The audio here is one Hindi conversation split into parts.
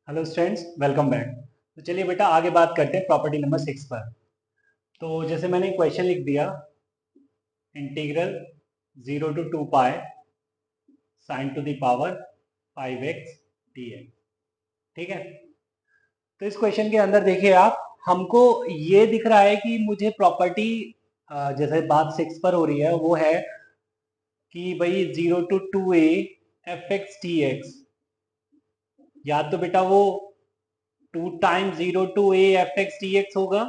Hello students, welcome back. तो चलिए बेटा आगे बात करते हैं प्रॉपर्टी नंबर 6 पर। तो जैसे मैंने क्वेश्चन लिख दिया, integral 0 to 2 pi sine to the power 5x dx। ठीक है। तो इस क्वेश्चन के अंदर देखिए आप, हमको ये दिख रहा है कि मुझे प्रॉपर्टी जैसे बात 6 पर हो रही है वो है कि भाई 0 to 2a fx dx, या तो बेटा वो 2 times 0 to a fx dx होगा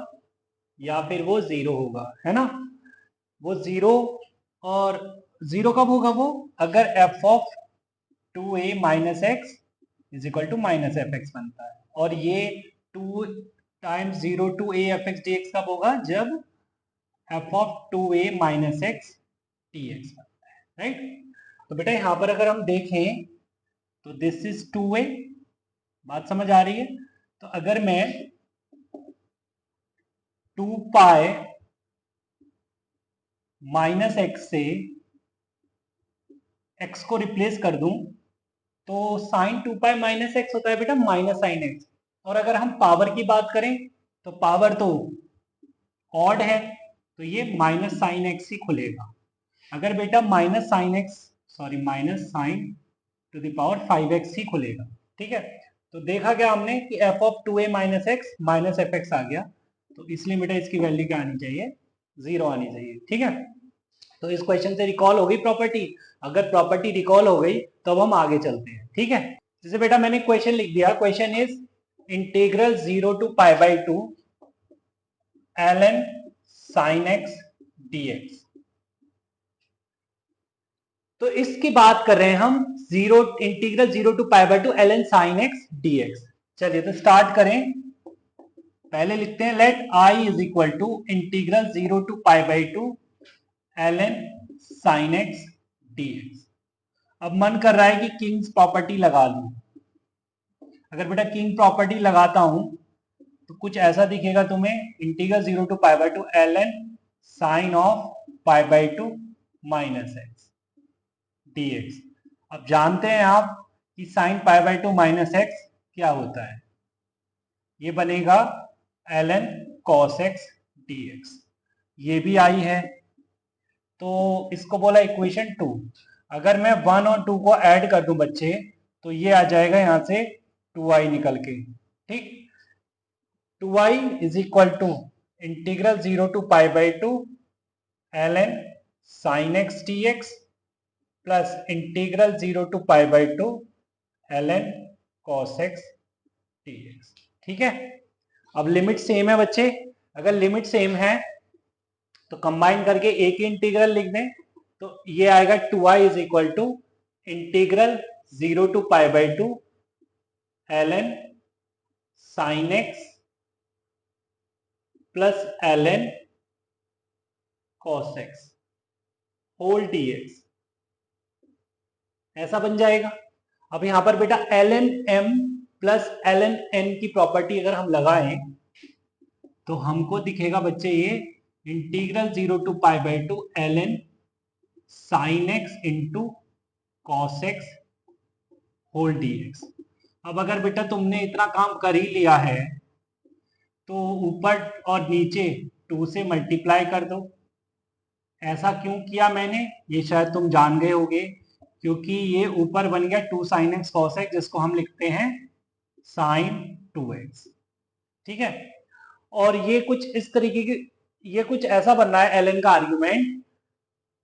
या फिर वो जीरो होगा, है ना। वो जीरो, और जीरो कब होगा वो, अगर f of 2a - x is equal to -fx बनता है। और ये 2 times 0 to a fx dx कब होगा, जब F of 2a - x dx बनता है, राइट। तो बेटा यहां पर अगर हम देखें तो दिस इज 2a, बात समझ आ रही है। तो अगर मैं 2 पाई -x से x को रिप्लेस कर दूं तो साइन 2 पाई - x होता है बेटा माइनस साइन एक्स। और अगर हम पावर की बात करें तो पावर तो ऑड है, तो ये माइनस साइन एक्स ही खुलेगा। अगर बेटा minus sine x, sorry minus sine to the power 5x ही खुलेगा। ठीक है। तो देखा क्या हमने कि f of 2a - x minus f x आ गया, तो इसलिए बेटा इसकी वैल्यू क्या आनी चाहिए, जीरो आनी चाहिए। ठीक है। तो इस क्वेश्चन से रिकॉल हो गई प्रॉपर्टी। अगर प्रॉपर्टी रिकॉल हो गई तो अब हम आगे चलते हैं। ठीक है। जैसे बेटा मैंने क्वेश्चन लिख दिया, question is integral 0 to π/2 ln sin x dx। तो इसकी बात कर रहे हैं हम, integral 0 to π/2 ln sin x dx। चलिए तो स्टार्ट करें। पहले लिखते हैं let i is equal to integral 0 to π/2 ln sin x dx। अब मन कर रहा है कि किंग्स प्रॉपर्टी लगा लूं। अगर बेटा किंग प्रॉपर्टी लगाता हूं तो कुछ ऐसा दिखेगा तुम्हें, integral 0 to π/2 ln sine of π/2 minus x dx। अब जानते हैं आप कि साइन π/2 माइनस एक्स क्या होता है, ये बनेगा ln cos x dx। ये भी आई है, तो इसको बोला इक्वेशन 2। अगर मैं 1 और 2 को ऐड कर दूं बच्चे, तो ये आ जाएगा यहां से 2i निकल के। ठीक। 2i is equal to integral 0 to π/2 ln sin x dx plus integral 0 to π/2 ln cos x dx। ठीक है। अब लिमिट सेम है बच्चे, अगर लिमिट सेम है तो कंबाइन करके एक ही इंटीग्रल लिख दें, तो ये आएगा 2i is equal to integral 0 to π/2 ln sin x plus ln cos x whole dx, ऐसा बन जाएगा। अब यहां पर बेटा ln m plus ln n की प्रॉपर्टी अगर हम लगाएं तो हमको दिखेगा बच्चे ये integral 0 to π/2 ln sine x into cos x whole dx। अब अगर बेटा तुमने इतना काम कर ही लिया है तो ऊपर और नीचे 2 से मल्टीप्लाई कर दो। ऐसा क्यों किया मैंने, ये शायद तुम जान गए होगे, क्योंकि ये ऊपर बन गया 2 साइन एक्स कॉस एक्स, जिसको हम लिखते हैं साइन 2x। ठीक है। और ये कुछ इस तरीके की, ये कुछ ऐसा बन रहा है ln का आर्ग्यूमेंट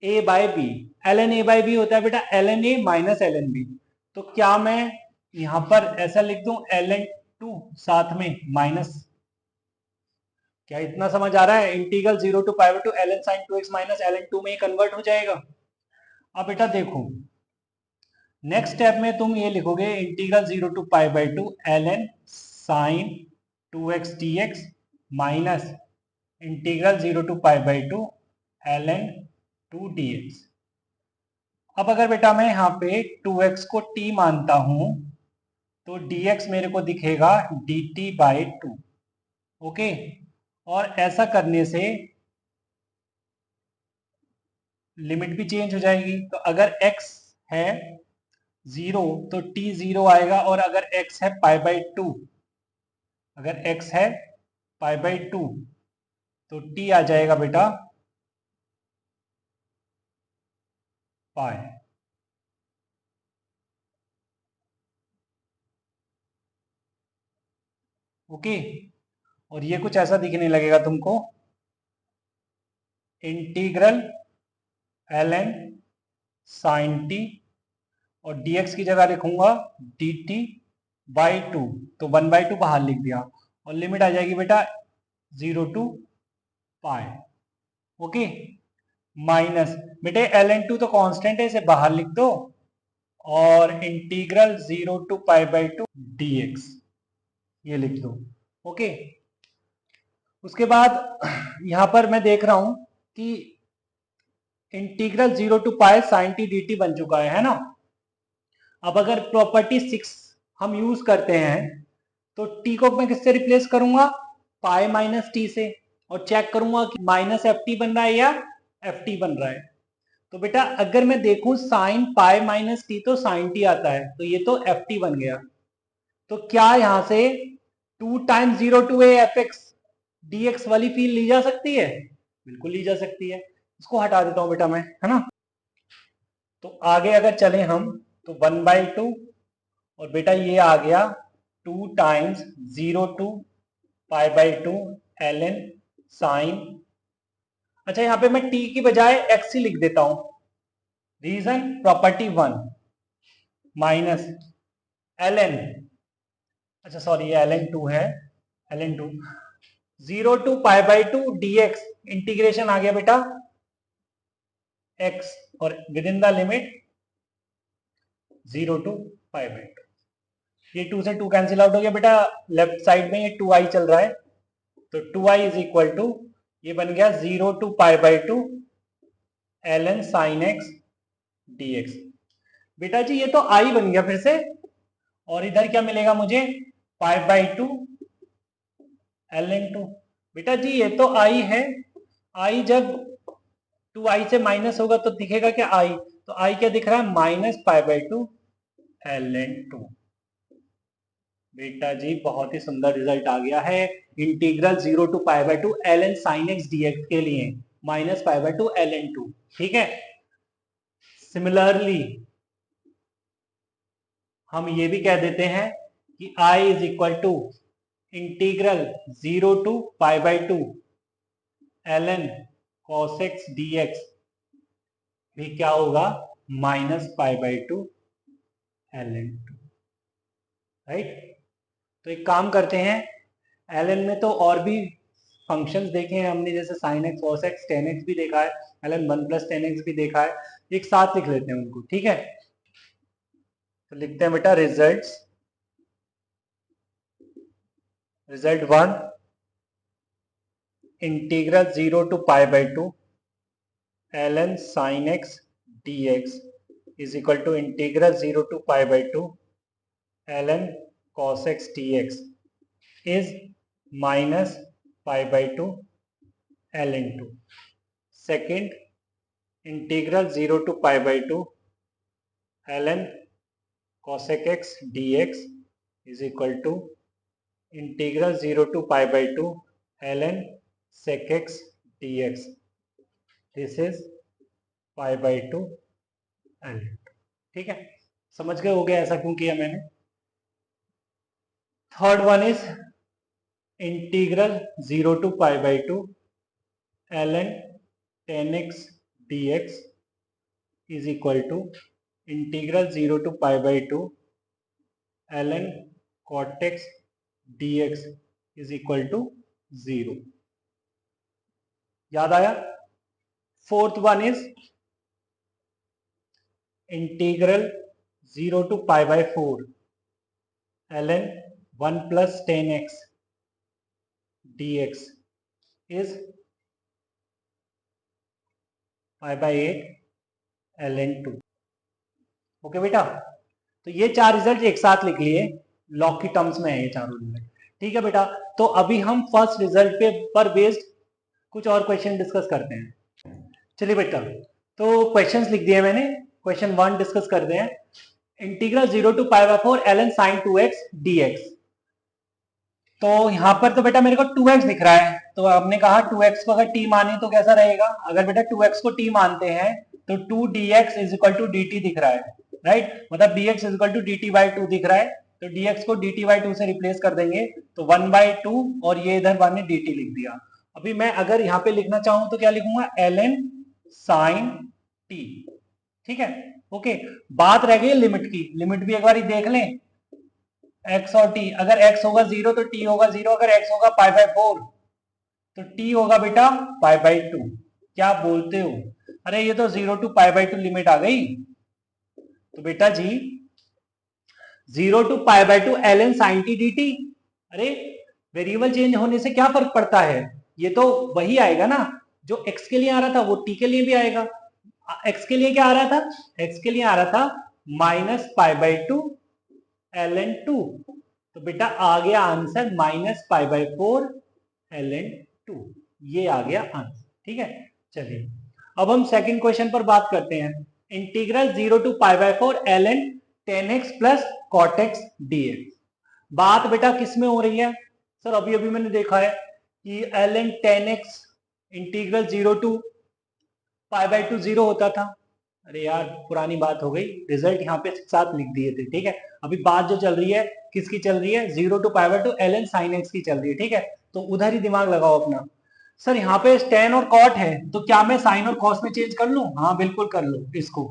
a/b। ln a/b होता है बेटा ln a minus ln b। तो क्या मैं यहां पर ऐसा लिख दूं ln2 साथ में माइनस, क्या इतना समझ आ रहा है, integral 0 to π/2 ln sin 2x minus ln2 में कन्वर्ट हो जाएगा। अब बेटा देखो नेक्स्ट स्टेप में तुम ये लिखोगे integral 0 to π/2 ln sin 2x dx minus integral 0 to π/2 ln 2 dx। अब अगर बेटा मैं यहाँ पे 2x को t मानता हूं तो dx मेरे को दिखेगा dt/2। ओके। और ऐसा करने से लिमिट भी चेंज हो जाएगी। तो अगर x है 0 तो t 0 आएगा, और अगर x है पाई बाई 2, अगर x है पाई बाई 2 तो t आ जाएगा बेटा पाई। ओके, और ये कुछ ऐसा दिखने लगेगा तुमको, इंटीग्रल ln sin t, और dx की जगह लिखूंगा dt बाई 2, तो 1/2 बाहर लिख दिया, और लिमिट आ जाएगी बेटा 0 टू पाई। ओके, माइनस बेटे ln2 तो कांस्टेंट है, इसे बाहर लिख दो, और integral 0 to pi by 2 dx ये लिख दो। ओके, उसके बाद यहां पर मैं देख रहा हूं कि integral 0 to pi sine t d t बन चुका है ना। अब अगर प्रॉपर्टी 6 हम यूज करते हैं तो टी को मैं किससे रिप्लेस करूंगा, पाई माइनस टी से, और चेक करूंगा कि माइनस एफ टी बन रहा है या एफ टी बन रहा है। तो बेटा अगर मैं देखूं साइन पाई माइनस टी तो साइन टी आता है, तो ये तो एफ टी बन गया। तो क्या यहां से 2 times 0 to a f x d x वाली फील ली जा सकती है? बिल्कुल ली जा सकती है। इसको हटा देता हूं बेटा मैं, है ना। तो आगे अगर चले हम तो 1/2, और बेटा ये आ गया 2 times 0 to pi by 2 l n sine, अच्छा यहां पे मैं t की बजाय x ही लिख देता हूं, reason property 1 minus l n, अच्छा सॉरी ये एल एन 2 है, l n 2 0 to pi by 2 dx, integration आ गया बेटा x, और within the limit 0 to pi by 2, ये 2 से 2 कैंसिल आउट हो गया बेटा, लेफ्ट साइड में ये 2i चल रहा है, तो 2i इज इक्वल टू ये बन गया 0 to pi by 2 l n sine x d x. बेटा जी ये तो i बन गया फिर से, और इधर क्या मिलेगा मुझे, पाई बाई 2 एल एन 2। बेटा जी ये तो i है, i जब 2i से माइनस होगा तो दिखेगा क्या i, तो i क्या दिख रहा है, minus pi by 2 l n 2। बेटा जी बहुत ही सुंदर रिजल्ट आ गया है, integral 0 to pi by 2 l n sine x dx के लिए minus pi by 2 l n 2, ठीक है। सिमिलरली हम ये भी कह देते हैं कि i is equal to integral 0 to pi by 2 l n cos x dx भी क्या होगा, minus pi by 2 l n 2, right. तो एक काम करते हैं, एल एन में तो और भी फंक्शंस देखे हैं हमने, जैसे sine x cos x tan x भी देखा है, l n 1 plus tan x भी देखा है, एक साथ लिख लेते हैं उनको, ठीक है। तो लिखते हैं बेटा result 1 integral 0 to pi by 2 l n sine x d x is equal to integral 0 to pi by 2 l n cos x d x is minus pi by 2 l n 2। Second integral 0 to pi by 2 l n cosec x dx is equal to integral 0 to pi by 2 ln sec x dx. This is pi by 2 ln 2, ठीक है। समझ गए हो गया ऐसा क्यों किया मैंने। Third one is integral 0 to pi by 2 ln tan x dx is equal to integral 0 to pi by 2 ln cot x dx is equal to 0। याद आया। Fourth one is integral 0 to pi by 4 ln 1 plus tan x dx is pi by 8 ln 2। Okay बेटा, तो ये चार रिजल्ट एक साथ लिख लिए, लॉग की टर्म्स में है ये चारों रिजल्ट, ठीक है बेटा। तो अभी हम फर्स्ट रिजल्ट पे पर बेस्ड कुछ और क्वेश्चन डिस्कस करते हैं। चलिए बेटा, तो क्वेश्चंस लिख दिए मैंने, क्वेश्चन 1 डिस्कस करते हैं। Integral 0 to pi by 4 ln sin 2x dx। तो यहाँ पर तो बेटा मेरे को 2x दिख रहा है, तो हमने कहा 2x को अगर t माने तो कैसा रहेगा, अगर बेटा 2x को t मानते हैं तो 2dx is equal to dt दिख रहा है, राइट, मतलब dx is equal to dt by 2 दिख रहा है, तो dx को dt बाई 2 से रिप्लेस कर देंगे तो 1 बाई 2 और ये इधर मैंने dt लिख दिया। अभी मैं अगर यहाँ पे लिखना चाहूँ तो क्या लिखूंगा, ln sin t, ठीक है, ओके। बात रह गई लिमिट की, लिमिट भी एक बार देख लें, x और t, अगर x होगा 0 तो t होगा 0, अगर x होगा पाई बाय 4 तो t होगा बेटा पाई बाय 2। क्या बोलते हो, अरे ये तो 0 टू पाई बाय 2 लिमिट आ गई, तो बेटा जी 0 to pi by 2 ln sin t dt। अरे वेरिएबल चेंज होने से क्या फर्क पड़ता है, ये तो वही आएगा ना, जो x के लिए आ रहा था वो t के लिए भी आएगा। x के लिए क्या आ रहा था, x के लिए आ रहा था माइनस पाई बाय 2 ln 2, तो बेटा आ गया answer minus pi by 4 ln 2, ये आ गया आंसर, ठीक है। चलिए अब हम सेकंड क्वेश्चन पर बात करते हैं, integral 0 to pi by 4 ln 10x plus cot x dx। बात बेटा किस में हो रही है, सर अभी अभी मैंने देखा है कि ln 10x integral 0 to pi by 2 0 होता था। अरे यार पुरानी बात हो गई, रिजल्ट यहाँ पे साथ लिख दिए थे, ठीक है। अभी बात जो चल रही है किसकी चल रही है, 0 to pi by 2 ln sin x की चल रही है, ठीक है, तो उधर ही दिमाग लगाओ अपना। सर यहाँ पे tan और cot है, तो क्या मैं sin और cos में चेंज कर लूं, हाँ बिल्कुल कर लो इसको,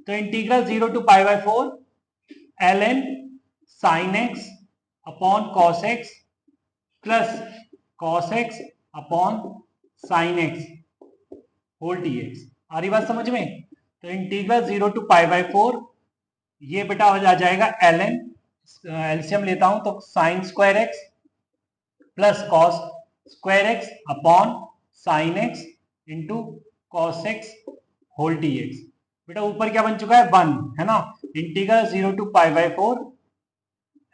तो integral 0 to pi by 4 ln sin x upon cos x plus cos x upon sin x whole dx। आ रही बात समझ में, तो इंटीग्रल 0 टू पाई बाय 4 ये बेटा आ जाएगा ln, एलसीएम लेता हूं तो sine square x plus cos square x upon sine x into cos x whole d x. बेटा ऊपर क्या बन चुका है 1, है ना, integral 0 to pi by 4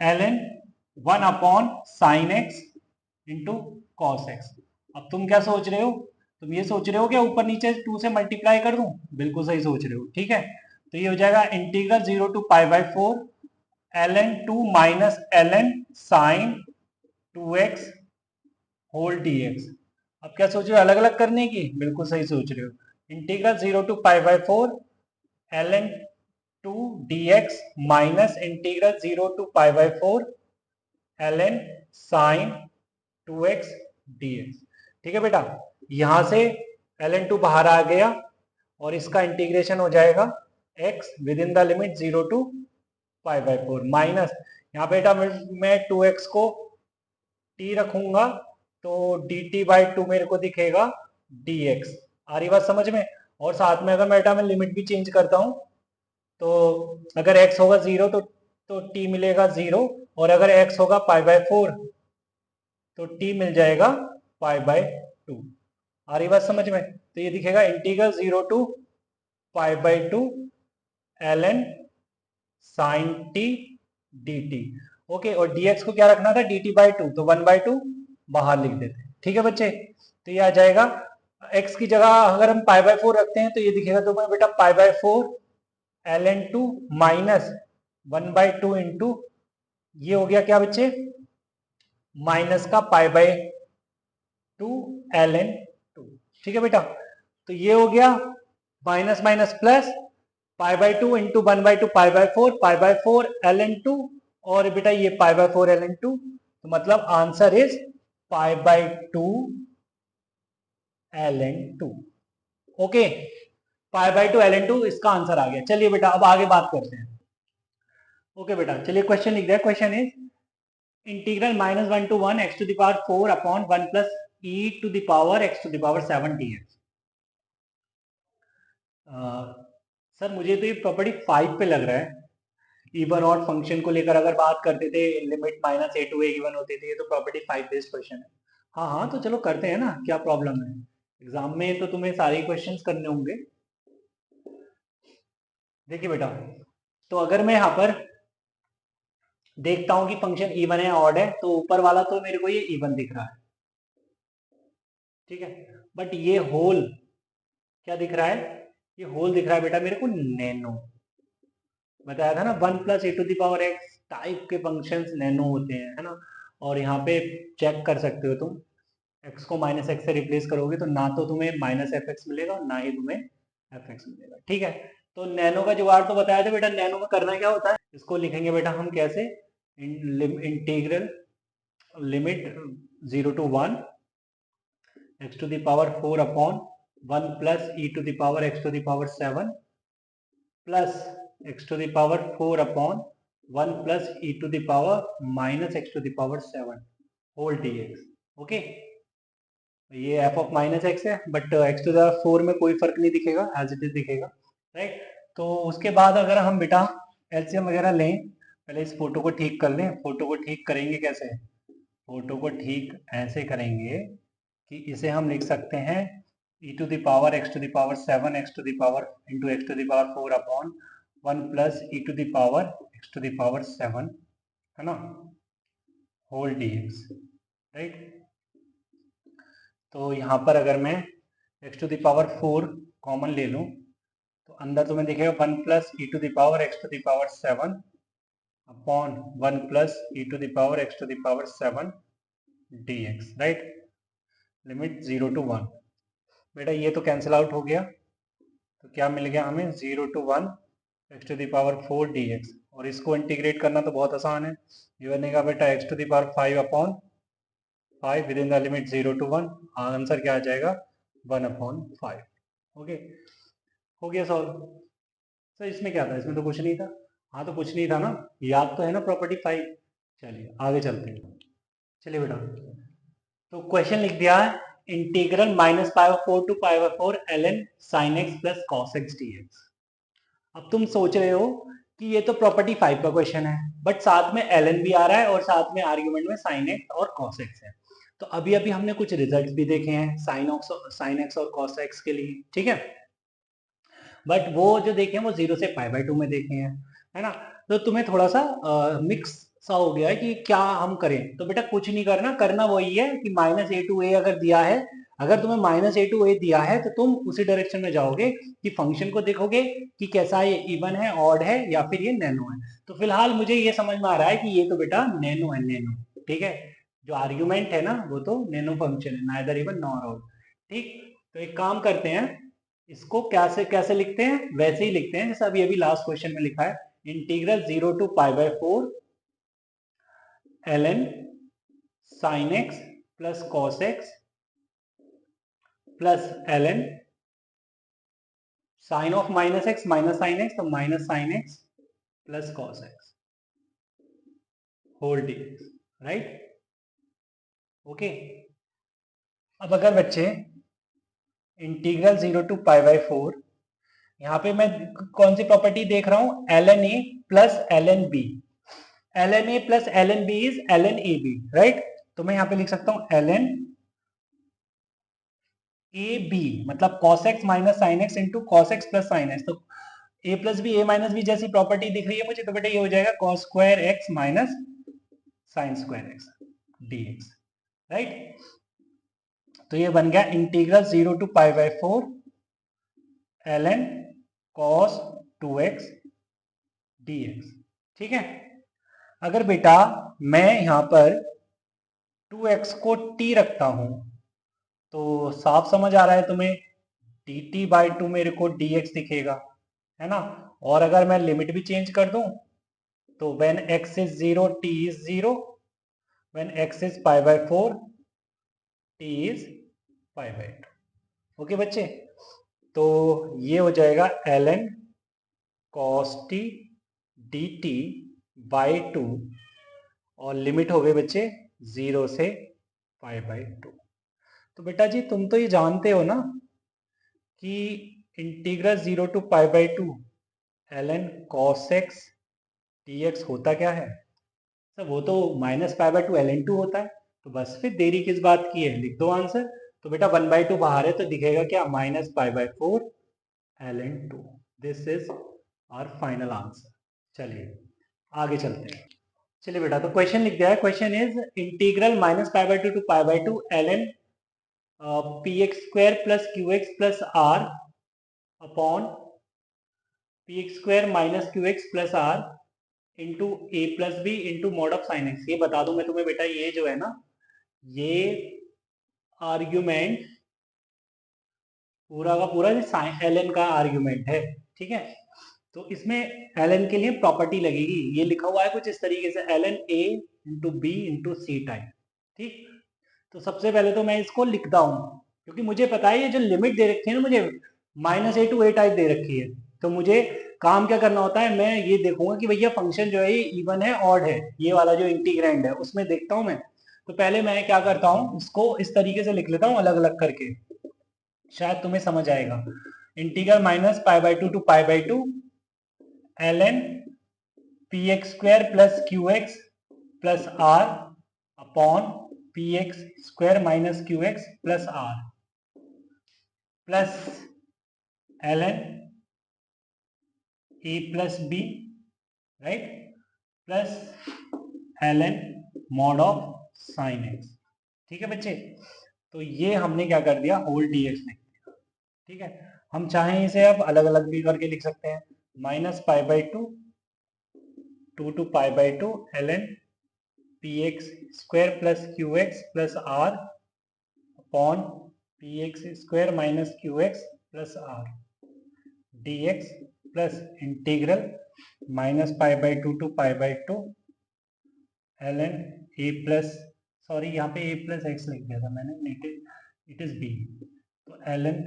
ln 1 upon sine x into cos x. अब तुम क्या सोच रहे हो, तुम ये सोच रहे हो कि ऊपर नीचे 2 से मल्टीप्लाई कर दूं, बिल्कुल सही सोच रहे हो, ठीक है। तो ये हो जाएगा integral 0 to pi by 4 ln 2 minus ln sine 2x होल dx। अब क्या सोच रहे हो, अलग अलग करने की, बिल्कुल सही सोच रहे हो, integral 0 to pi by 4 ln 2 dx minus integral 0 to pi by 4 ln sine 2x dx, ठीक है बेटा। यहां से ln 2 बाहर आ गया और इसका इंटीग्रेशन हो जाएगा x within the limit 0 to pi by 4 minus, यहाँ बेटा मैं 2x को t रखूंगा तो dt बाई 2 मेरे को दिखेगा dx। आ रही बात समझ में, और साथ में अगर बेटा मैं लिमिट भी चेंज करता हूं तो अगर x होगा 0 तो t मिलेगा 0, और अगर x होगा पाई बाय 4 तो t मिल जाएगा पाई बाय 2। आ रही बात समझ में, तो ये दिखेगा integral 0 to pi by 2 ln sin t dt, okay, और dx को क्या रखना था dt बाई 2, तो 1 बाई 2 बाहर लिख देते, ठीक है बच्चे। तो ये आ जाएगा x की जगह अगर हम पाई बाय 4 रखते हैं तो ये दिखेगा तुम्हें बेटा पाई by 4 ln 2 minus 1 by 2 into ये हो गया क्या बच्चे, माइनस का पाई बाय 2 ln 2, ठीक है बेटा। तो ये हो गया minus minus plus pi by 2 into 1 by 2 pi by 4 ln 2, और बेटा ये पाई बाय 4 ln 2, तो मतलब answer is pi by 2 ln 2, okay, pi by 2 ln 2 इसका आंसर आ गया। चलिए बेटा अब आगे बात करते हैं, ओके बेटा चलिए क्वेश्चन लिख दिया, question is integral minus 1 to 1 x to the power 4 upon 1 plus e to the power x to the power 7 dx। Sir मुझे तो ये प्रॉपर्टी 5 पे लग रहा है, इवन और फंक्शन को लेकर अगर बात करते थे limit minus a to a given होती थी, ये तो प्रॉपर्टी 5 बेस्ड क्वेश्चन है। हाँ हाँ तो चलो करते हैं ना, क्या प्रॉब्लम है, एग्जाम में तो तुम्हें सारे क्वेश्चंस करने होंगे। देखिए बेटा, तो अगर मैं यहाँ पर देखता हूँ कि फंक्शन इवन है ऑड है, तो ऊपर वाला तो मेरे को ये इवन दिख रहा है, ठीक है, बट ये होल क्या दिख रहा है, ये होल दिख रहा है बेटा मेरे को नैनो, बताया था ना, 1 plus a to the power x type के फंक्शंस नैनो होते हैं, है ना। और यहाँ पे चेक कर सकते हो तुम, एक्स को माइनस एक्स से रिप्लेस करोगे तो ना तो तुम्हें माइनस एफ एक्स मिलेगा और ना ही तुम्हें एफ एक्स मिलेगा, ठीक है। तो नैनो का जुगाड़ तो बताया था बेटा, नैनो में करना क्या होता है, इसको लिखेंगे बेटा हम कैसे, integral limit 0 to 1 x to the power 4 upon 1 plus e to the power x to the power 7 plus x to the power 4 upon 1 plus e to the power minus x to the power 7 whole dx, okay. ये f ऑफ माइनस एक्स है, बट x टू द 4 में कोई फर्क नहीं दिखेगा, एज इट इज दिखेगा, राइट। तो उसके बाद अगर हम बेटा एलसीएम वगैरह लें, पहले इस फोटो को ठीक कर लें। फोटो को ठीक करेंगे कैसे, फोटो को ठीक ऐसे करेंगे कि इसे हम लिख सकते हैं e to the power x to the power 7 x to the power into x to the power 4 upon 1 plus e to the power x to the power 7, है ना, होल dx, राइट। तो यहाँ पर अगर मैं x to the power 4 common ले लूँ तो अंदर तुम्हें दिखेगा 1 plus e to the power x to the power 7 upon 1 plus e to the power x to the power 7 dx, right. Limit 0 to 1, बेटा ये तो कैंसिल आउट हो गया, तो क्या मिल गया हमें 0 to 1 x to the power 4 dx। और इसको इंटीग्रेट करना तो बहुत आसान है, ये बनेगा बेटा x to the power 5 upon 5 within the limit 0 to 1, answer क्या आ जाएगा 1 अपॉन 5, ओके, हो गया सॉल्व। सर इसमें क्या था, इसमें तो कुछ नहीं था। हाँ तो कुछ नहीं था ना, याद तो है ना प्रॉपर्टी 5। चलिए आगे चलते हैं, चलिए बेटा। तो क्वेश्चन लिख दिया है, integral minus pi by 4 to pi by 4 ln sin x plus cos x dx। अब तुम सोच रहे हो कि ये तो प्रॉपर्टी 5 का क्वेश्चन है, बट साथ में ln भी आ रहा है और साथ में आर्ग्यूमेंट में sin x और cos x है। तो अभी अभी हमने कुछ रिजल्ट भी देखे हैं sin x और cos x के लिए, ठीक है। बट वो जो देखे हैं वो 0 से पाई बाय 2 में देखे हैं, है ना। तो तुम्हें थोड़ा सा मिक्स सा हो गया है कि क्या हम करें। तो बेटा कुछ नहीं करना, करना वही है कि माइनस ए टू ए अगर दिया है, अगर तुम्हें माइनस ए टू ए दिया है तो तुम उसी डायरेक्शन में जाओगे कि फंक्शन को देखोगे कि कैसा ये इवन है, ऑड है या फिर ये नैनो है। तो फिलहाल मुझे ये समझ में आ रहा है कि ये तो बेटा नैनो है, नैनो, ठीक है। जो आर्ग्यूमेंट है ना वो तो नैनो फंक्शन है, नाइदर इवन नॉर ऑड, ठीक। तो एक काम करते हैं, इसको कैसे कैसे लिखते हैं, वैसे ही लिखते हैं जैसे अभी अभी लास्ट क्वेश्चन में लिखा है, integral 0 to pi by 4 ln sin x plus cos x plus ln sine of minus x minus sine x, तो minus sine x plus cos x whole dx, right, okay. अब अगर बच्चे इंटीग्रल 0 टू पाई बाय 4, यहाँ पे मैं कौन सी प्रॉपर्टी देख रहा हूं, ln a plus ln b, ln a plus ln b is ln ab, right. तो मैं यहाँ पे लिख सकता हूं ln ए बी, मतलब cos x minus sine x into cos x plus sine x. तो a plus b, a minus b जैसी प्रॉपर्टी दिख रही है मुझे, तो बेटा ये हो जाएगा cos square x minus sine square x dx, right. तो ये बन गया integral 0 to pi by 4 ln cos 2x dx, ठीक है। अगर बेटा मैं यहां पर 2x को t रखता हूं तो साफ समझ आ रहा है तुम्हें, dt बाई 2 मेरे को dx दिखेगा, है ना। और अगर मैं लिमिट भी चेंज कर दूं तो when x is 0 t is 0, when x is pi by 4 t is pi by 2, okay बच्चे। तो ये हो जाएगा ln cos t dt by 2 और लिमिट हो गई बच्चे 0 से पाई बाई 2। तो बेटा जी तुम तो ये जानते हो ना कि integral 0 to pi by 2 ln cos x dx होता क्या है। सर वो तो माइनस पाई बाई 2 ln 2 होता है, तो बस फिर देरी किस बात की है, लिख दो आंसर। तो बेटा 1 बाई 2 बाहर है तो दिखेगा क्या, minus pi by 4 ln 2। This is our final answer. चलिए आगे चलते हैं। चलिए बेटा तो क्वेश्चन लिख दिया है, question is integral minus pi by 2 to pi by 2 ln p x square plus q x plus r upon p x square minus q x plus r into a plus b into mod of sine x. ये बता दूं मैं तुम्हें बेटा, ये जो है ना, ये आर्ग्यूमेंट पूरा का पूरा एल एन का आर्ग्यूमेंट है, ठीक है। तो इसमें एल एन के लिए प्रॉपर्टी लगेगी, ये लिखा हुआ है कुछ इस तरीके से, l n a into b into c time, ठीक। तो सबसे पहले तो मैं इसको लिखता हूँ, क्योंकि मुझे पता है ये जो लिमिट दे रखी है ना मुझे, minus a to a type दे रखी है, तो मुझे काम क्या करना होता है, मैं ये देखूंगा कि भैया फंक्शन जो है ये इवन है ऑड है, ये वाला जो इंटीग्रैंड है उसमें देखता हूँ मैं। तो पहले मैं क्या करता हूँ, इसको इस तरीके से लिख लेता हूँ अलग अलग करके, शायद तुम्हें समझ आएगा। Integral minus pi by two pi by two l n p x square plus q x plus r upon p x square minus q x plus r plus l n a plus b, right, plus l n mod of sine x, ठीक है बच्चे। तो ये हमने क्या कर दिया, होल डी एक्स लिख दिया, ठीक है। हम चाहें इसे अब अलग अलग भी करके लिख सकते हैं, minus pi by two two pi by two l n p x square plus q x plus r upon p x square minus q x plus r d x plus integral minus pi by two pi by two l n a plus, sorry यहाँ पे ए प्लस एक्स लिख दिया था मैंने, इट इज बी, तो l n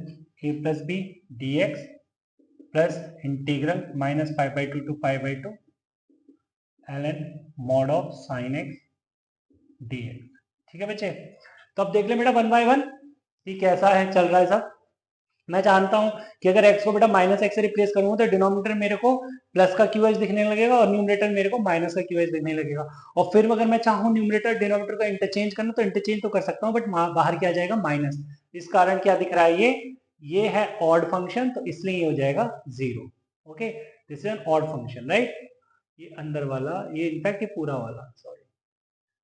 a plus b d x plus integral minus pi by two pi by two l n mod of sine x d x, ठीक है बच्चे। तो अब देख ले बेटा वन बाय वन कि कैसा है चल रहा है सब। मैं जानता हूं कि अगर x को बेटा माइनस एक्स से रिप्लेस करूंगा तो डिनोमिनेटर मेरे को प्लस का क्यू एच दिखने लगेगा और न्यूमरेटर मेरे को माइनस का क्यू एच दिखने लगेगा। और फिर अगर मैं चाहूँ न्यूमरेटर डिनोमिनेटर का इंटरचेंज करना तो इंटरचेंज तो कर सकता हूँ, बट बाहर क्या आ जाएगा, माइनस। इस कारण क्या दिख रहा है, ये है ऑड फंक्शन, तो इसलिए ये हो जाएगा zero. Okay, this is an odd function, right. ये अंदर वाला, ये इनफैक्ट ये पूरा वाला, सॉरी,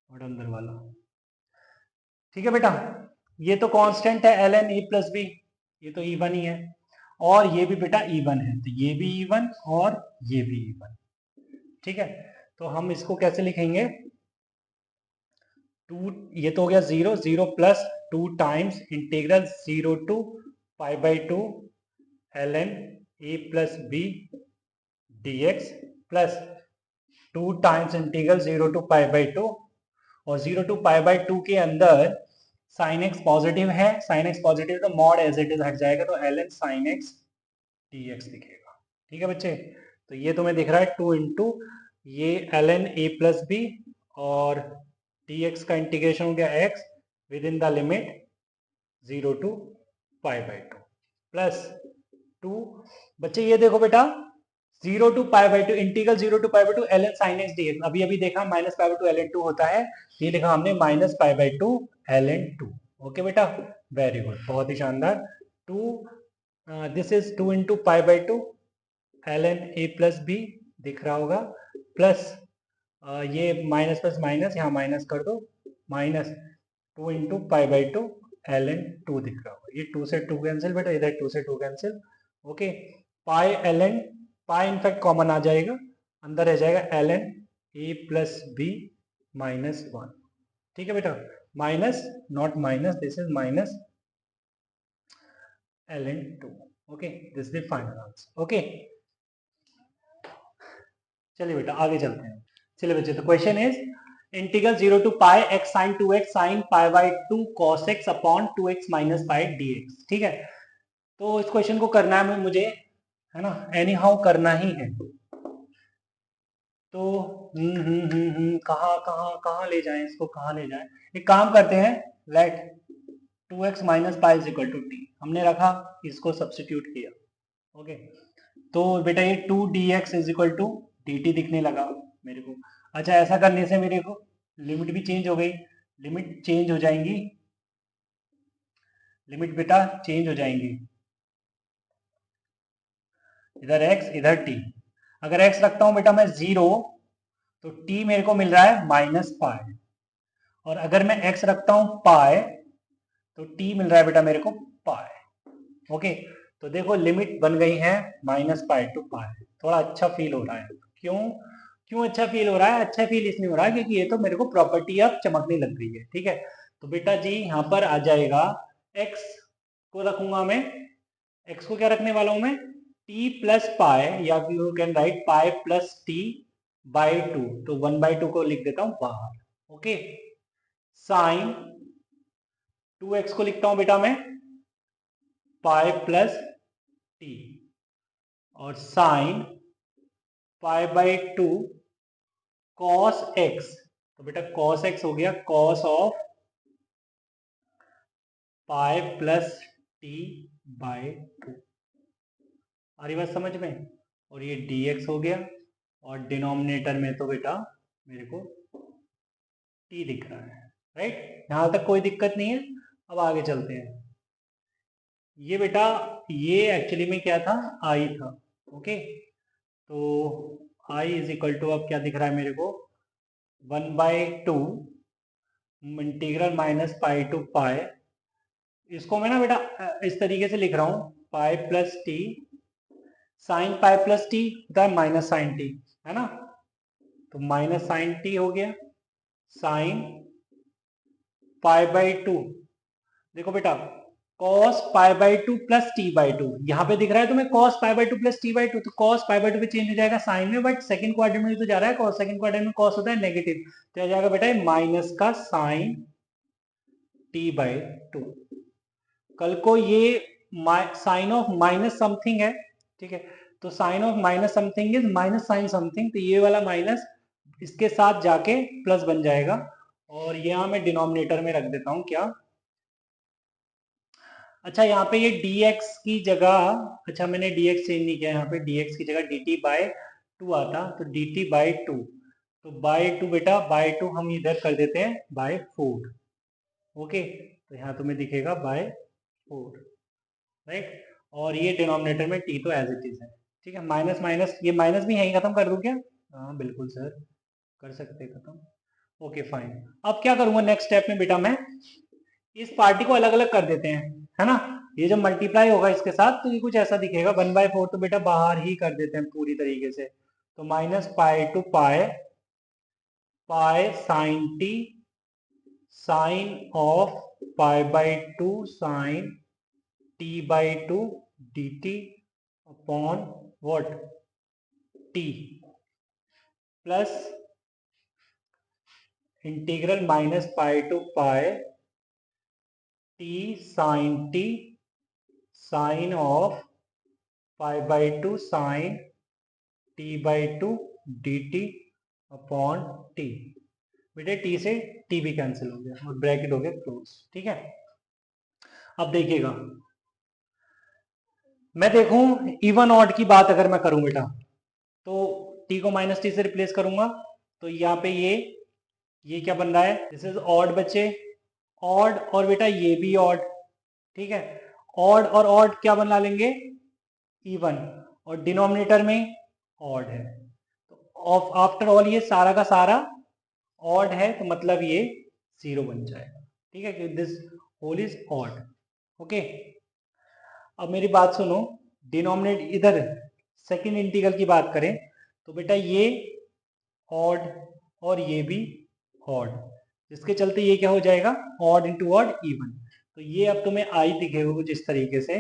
और अंदर वाला, ठीक है बेटा। ये तो कांस्टेंट है l n a plus b, ये तो इवन ही है, और ये भी बेटा इवन है, तो ये भी इवन और ये भी इवन, ठीक है। तो हम इसको कैसे लिखेंगे, टू, ये तो हो गया zero, zero plus two times integral zero to pi by two l n a plus b d x plus two times integral zero to pi by two, और zero to pi by two के अंदर साइन एक्स पॉजिटिव है, साइन एक्स पॉजिटिव तो मॉड एज इट इज हट जाएगा, तो l n sine x d x दिखेगा, ठीक है बच्चे। तो ये तुम्हें दिख रहा है टू इंटू ये l n a plus b और डी एक्स का इंटीग्रेशन हो गया x within the limit zero to pi by two plus two, बच्चे ये देखो बेटा, zero to pi by two integral zero to pi by two l n sine x d x, अभी अभी देखा minus pi by two l n two होता है, ये लिखा हमने minus pi by two l n two. Okay बेटा, वेरी गुड, बहुत ही शानदार। Two, this is two into pi by two l n a plus b दिख रहा होगा, प्लस ये माइनस प्लस माइनस यहाँ माइनस कर दो, minus two into pi by two l n two दिख रहा होगा, ये टू से टू कैंसिल बेटा, इधर टू से two cancel, okay. Pi l n, pi in fact common आ जाएगा, अंदर रह जाएगा l n a plus b minus one, ठीक है बेटा, minus not minus, this is minus l n two, okay, this is the final answer, okay. चलिए बेटा आगे चलते हैं। चलिए बच्चे, तो question is integral zero to pi x sine two x sine pi by two cos x upon to x minus pi D x, ठीक है। तो इस क्वेश्चन को करना है मुझे, है ना, एनी हाउ करना ही है। तो कहाँ कहाँ कहाँ ले जाएं इसको, कहाँ ले जाएं, एक काम करते हैं, let two x minus pi is equal to t, हमने रखा, इसको सब्सटीट्यूट किया, ओके। तो बेटा ये two d x is equal to d t दिखने लगा मेरे को। अच्छा, ऐसा करने से मेरे को लिमिट भी चेंज हो गई, लिमिट चेंज हो जाएंगी, लिमिट बेटा चेंज हो जाएंगी, इधर x इधर t, अगर x रखता हूं बेटा मैं जीरो तो t मेरे को मिल रहा है माइनस पाई, और अगर मैं x रखता हूं पाई तो t मिल रहा है बेटा मेरे को पाई, ओके। तो देखो लिमिट बन गई है -π to π। थोड़ा अच्छा फील हो रहा है। क्यों क्यों अच्छा फील हो रहा है? अच्छा फील इसलिए हो रहा है क्योंकि ये तो मेरे को प्रॉपर्टी अब चमकने लग गई है। ठीक है, तो बेटा जी यहाँ पर आ जाएगा x को रखूंगा मैं, x को क्या रखने वाला हूं मैं, t प्लस पाए, या you can write pi plus t by 2। तो 1/2 को लिख देता हूं बाहर। ओके, साइन 2x को लिखता हूं बेटा मैं पाई प्लस t, और साइन π/2 cos x। तो बेटा cos x हो गया cos of pi plus t/2। आ रही बात समझ में? और ये dx हो गया, और डिनोमिनेटर में तो बेटा मेरे को t दिख रहा है। राइट, यहां तक कोई दिक्कत नहीं है। अब आगे चलते हैं। ये बेटा ये एक्चुअली में क्या था, i था। ओके, तो i इज इक्वल टू, अब क्या दिख रहा है मेरे को, 1/2 इंटीग्रल -π to π। इसको मैं ना बेटा इस तरीके से लिख रहा हूं, pi plus T sine pi plus T होता है माइनस साइन टी, है ना। तो माइनस साइन टी हो गया साइन π/2। देखो बेटा cos π/2 प्लस t/2, यहाँ पे दिख रहा है तुम्हें cos π/2 प्लस t/2, तो cos π/2 पे चेंज हो जाएगा साइन में, बट सेकंड क्वाड्रेंट में तो जा रहा है cos, सेकंड क्वाड्रेंट में cos होता है नेगेटिव, तो आ जाएगा बेटा माइनस का साइन t/2। कल को ये साइन ऑफ माइनस समथिंग है, ठीक है, तो sine of minus something is minus sine something, तो ये वाला माइनस इसके साथ जाके प्लस बन जाएगा, और यहां मैं डिनोमिनेटर में रख देता हूं क्या, अच्छा यहाँ पे ये dx की जगह, अच्छा मैंने dx चेंज नहीं किया, यहाँ पे dx की जगह dt/2 आता, तो dt/2, तो /2 बेटा /2 हम इधर कर देते हैं /4। ओके, तो यहाँ तुम्हें दिखेगा /4। राइट, और ये डिनोमिनेटर में t तो एज इट इज है। ठीक है, माइनस माइनस, ये माइनस भी यहीं खत्म कर दूं क्या? हाँ बिल्कुल सर, कर सकते हैं खत्म। ओके फाइन, अब क्या करूंगा नेक्स्ट स्टेप में बेटा, मैं इस पार्टी को अलग अलग कर देते हैं, है ना। ये जब मल्टीप्लाई होगा इसके साथ तो ये कुछ ऐसा दिखेगा 1/4, तो बेटा बाहर ही कर देते हैं पूरी तरीके से, तो -π to π sine t sine of π/2 sine t/2 dt upon what t plus integral -π to π t sine t sine of π/2 sine t/2 dt upon t। बेटे t से t भी कैंसिल हो गया और ब्रैकेट हो गया क्लोज। ठीक है, अब देखिएगा, मैं देखूं इवन ऑड की बात अगर मैं करूं बेटा, तो t को -t से रिप्लेस करूंगा, तो यहाँ पे ये क्या बन रहा है, दिस इज ऑड बच्चे, ऑड, और बेटा ये भी ऑड। ठीक है, ऑड और ऑड क्या बना लेंगे, इवन, और डिनोमिनेटर में ऑड है, तो आफ्टर ऑल ये सारा का सारा ऑड है, तो मतलब ये 0 बन जाएगा। ठीक है, कि this whole is odd. Okay, अब मेरी बात सुनो, डिनोमिनेट इधर सेकंड इंटीग्रल की बात करें, तो बेटा ये ऑड और ये भी ऑड, जिसके चलते ये क्या हो जाएगा, ऑड इंटू ऑड इवन। तो ये अब तुम्हें आई दिखेगा कुछ इस तरीके से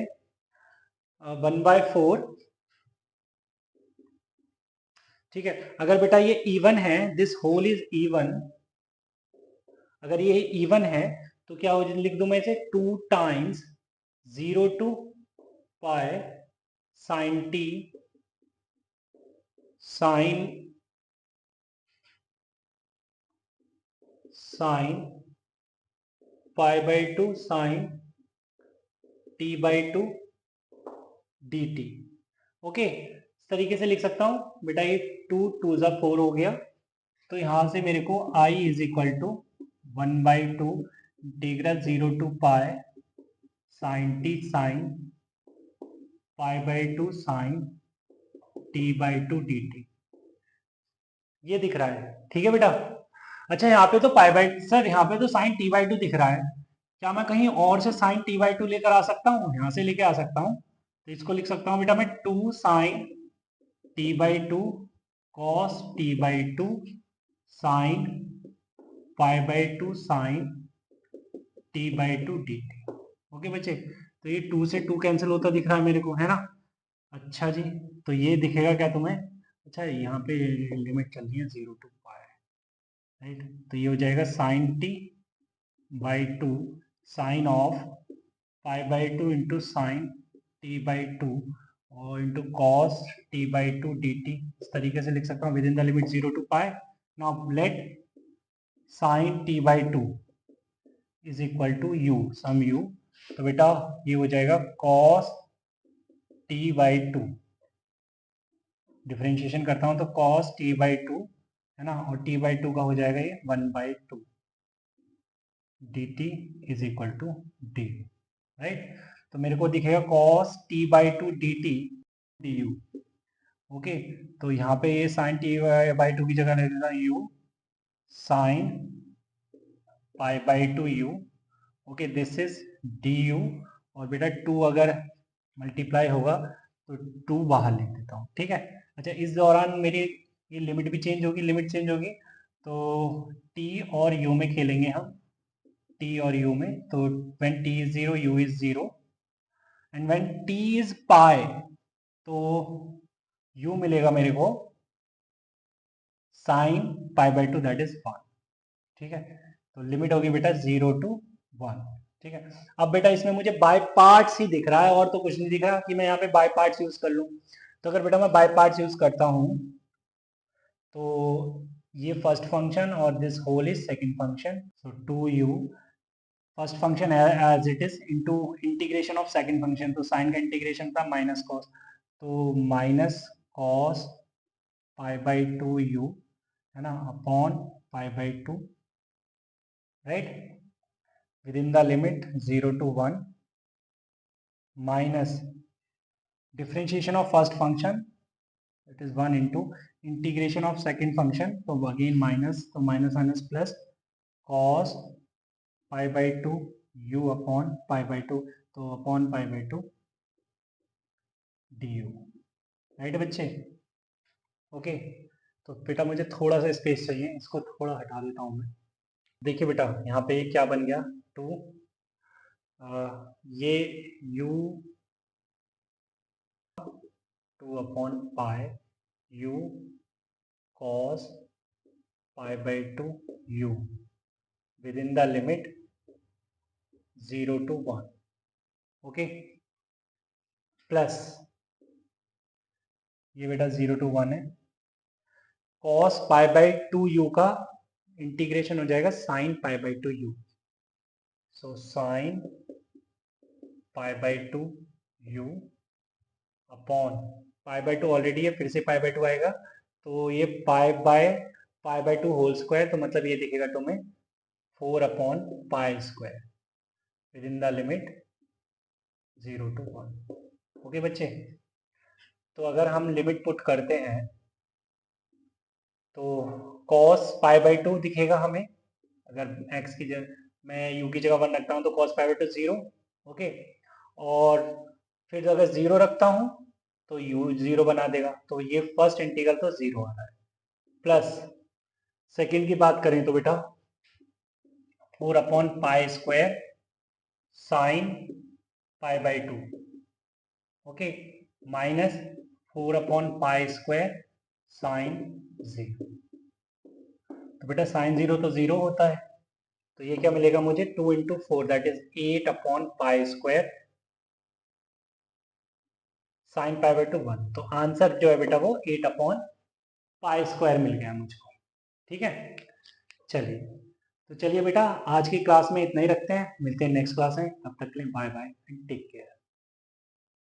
1/4। ठीक है, अगर बेटा ये इवन है, दिस होल इज इवन, अगर ये इवन है तो क्या हो, लिख दूं मैं इसे 2 times 0 to π sine t sine π/2 sine t/2 dt। Okay, इस तरीके से लिख सकता हूं बेटा, ये 2 2 4 हो गया, तो यहां से मेरे को i is equal to 1/2 integral 0 to π sine t sine π/2 sine t/2 dt, ये दिख रहा है। ठीक है बेटा, अच्छा यहाँ पे तो सर यहाँ पे तो साइन t/2 दिख रहा है, क्या मैं कहीं और से साइन t/2 लेकर आ सकता हूँ? यहाँ से लेके आ सकता हूँ, तो इसको लिख सकता हूँ बेटा मैं 2 sine t/2 cos t/2 sine π/2 sine t/2 dt। Okay बच्चे, तो ये 2 से 2 कैंसिल होता दिख रहा है मेरे को, है ना। अच्छा जी, तो ये दिखेगा क्या तुम्हें? अच्छा, यहाँ पे लिमिट चल रही है 0 to पाई, राइट। तो ये हो जाएगा sine t/2 sine of π/2 into sine t/2 और इंटू कॉस t/2 dt। इस तरीके से लिख सकता हूँ within the limit 0 to pi. Now let sine t/2 is equal to u, some u. तो बेटा ये हो जाएगा cos t/2, डिफरेंशिएशन करता हूं तो cos t/2 है ना, और t/2 का हो जाएगा ये 1/2 dt is equal to d, right. तो मेरे को दिखेगा cos t/2 dt du। Okay, तो यहाँ पे ये sin t/2 की जगह ले लेना u sin π/2 u। Okay, this is du, और बेटा 2 अगर मल्टीप्लाई होगा तो 2 बाहर लिख देता हूँ, ठीक है। अच्छा, इस दौरान मेरी ये लिमिट भी चेंज होगी, लिमिट चेंज होगी, तो t और u में खेलेंगे हम, t और u में। तो when t is 0 u is 0 and when t is pi तो u मिलेगा मेरे को sin π/2 दैट इज 1, ठीक है। तो लिमिट होगी बेटा 0 to 1, ठीक है। अब बेटा इसमें मुझे बाय पार्ट्स ही दिख रहा है और तो कुछ नहीं दिख रहा कि मैं यहाँ पे बाय पार्ट्स यूज कर लूँ। तो अगर बेटा मैं बाय पार्ट्स यूज करता हूँ तो ये फर्स्ट फंक्शन और this whole is second function. So 2u first function as it is into integration of second function, तो साइन का इंटीग्रेशन था माइनस कॉस, तो माइनस कॉस π/2 u है ना upon π/2, right, within the limit 0 to 1 minus differentiation of first function it is 1 into integration of second function, तो अगेन माइनस, तो minus minus plus cos π/2 u upon π/2, तो अपॉन π/2 du, राइट बच्चे। ओके, तो बेटा मुझे थोड़ा सा स्पेस चाहिए, इसको थोड़ा हटा देता हूँ मैं। देखिए बेटा यहाँ पे क्या बन गया, 2 ये u 2 upon pi u cos π/2 u with in the limit 0 to 1, okay, plus ये बेटा 0 to 1 है, cos π/2 u का इंटीग्रेशन हो जाएगा sin π/2 u, सो sin π/2 u अपॉन π/2 ऑलरेडी है, फिर से π/2 आएगा, तो ये π/2 होल स्क्वायर, तो मतलब ये दिखेगा तुम्हें 4 upon pi square with in the limit 0 to 1, okay बच्चे। तो अगर हम लिमिट पुट करते हैं तो cos π/2 दिखेगा हमें, अगर x की जगह मैं u की जगह 1 रखता हूँ तो cos π/2 0, ओके, और फिर अगर 0 रखता हूँ तो u 0 बना देगा, तो ये फर्स्ट इंटीग्रल तो 0 आ रहा है। प्लस सेकेंड की बात करें तो बेटा 4 upon pi square sine π/2, okay, minus 4 upon pi square sine 0। तो बेटा साइन 0 तो 0 होता है, तो ये क्या मिलेगा मुझे 2 into 4 that is 8 upon pi square sine π/2 1। तो आंसर जो है बेटा वो 8 अपॉन पाई स्क्वायर मिल गया मुझको, ठीक है। चलिए, तो चलिए बेटा आज की क्लास में इतना ही रखते हैं, मिलते हैं नेक्स्ट क्लास में, तब तक के लिए bye bye and take care.